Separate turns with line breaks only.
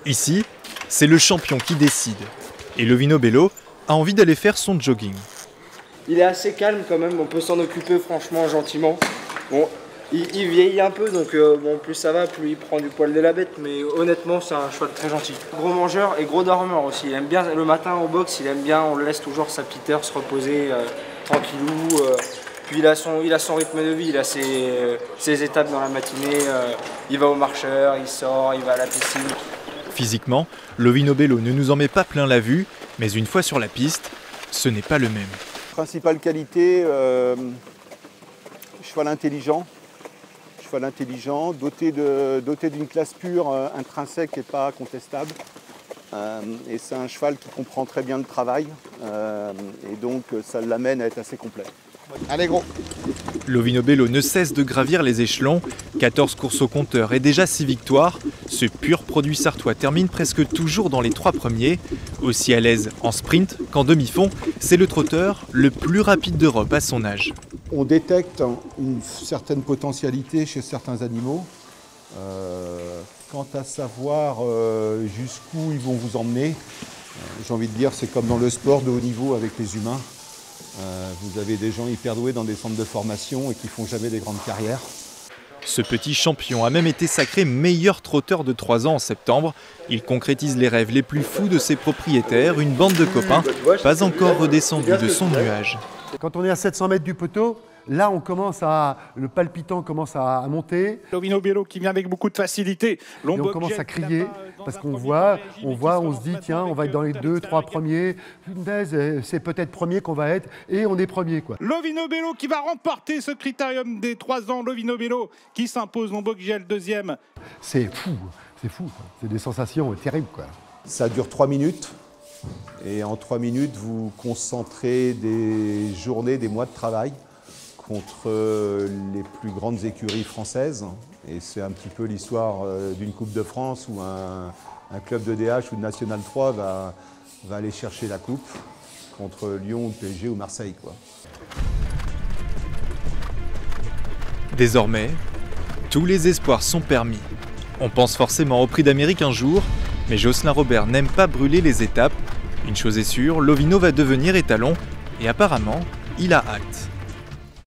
Ici, c'est le champion qui décide. Et Lovino Bello a envie d'aller faire son jogging.
Il est assez calme quand même, on peut s'en occuper franchement gentiment. Bon, il vieillit un peu, donc bon, plus ça va, plus il prend du poil de la bête, mais honnêtement c'est un cheval très gentil. Gros mangeur et gros dormeur aussi, il aime bien le matin au box, il aime bien, on le laisse toujours sa petite heure se reposer tranquillou. Puis il a son rythme de vie, il a ses étapes dans la matinée, il va au marcheur, il sort, il va à la piscine.
Physiquement, Lovino Bello ne nous en met pas plein la vue, mais une fois sur la piste, ce n'est pas le même.
Principale qualité, cheval intelligent, doté d'une classe pure intrinsèque et pas contestable. Et c'est un cheval qui comprend très bien le travail, et donc ça l'amène à être assez complet. Allez gros!
Lovino Bello ne cesse de gravir les échelons, 14 courses au compteur et déjà 6 victoires. Ce pur produit sartois termine presque toujours dans les 3 premiers. Aussi à l'aise en sprint qu'en demi-fond, c'est le trotteur le plus rapide d'Europe à son âge.
On détecte une certaine potentialité chez certains animaux. Quant à savoir jusqu'où ils vont vous emmener, j'ai envie de dire c'est comme dans le sport de haut niveau avec les humains. Vous avez des gens hyper doués dans des centres de formation et qui font jamais des grandes carrières.
Ce petit champion a même été sacré meilleur trotteur de 3 ans en septembre. Il concrétise les rêves les plus fous de ses propriétaires, une bande de copains, pas encore redescendu de son nuage.
Quand on est à 700 mètres du poteau, là le palpitant commence à monter.
Lovino Bello qui vient avec beaucoup de facilité.
Et on commence à crier parce qu'on voit, on se dit tiens, on va être dans les 2-3 premiers. C'est peut-être premier qu'on va être et on est premier quoi.
Lovino Bello qui va remporter ce critérium des 3 ans. Lovino Bello qui s'impose, Lombok-Giel deuxième.
C'est fou, c'est des sensations terribles quoi.
Ça dure 3 minutes. Et en 3 minutes, vous concentrez des journées, des mois de travail contre les plus grandes écuries françaises. Et c'est un petit peu l'histoire d'une Coupe de France où un club de DH ou de National 3 va aller chercher la coupe contre Lyon ou PSG ou Marseille, quoi.
Désormais, tous les espoirs sont permis. On pense forcément au Prix d'Amérique un jour, mais Jocelyn Robert n'aime pas brûler les étapes. Une chose est sûre, Lovino va devenir étalon et apparemment, il a hâte.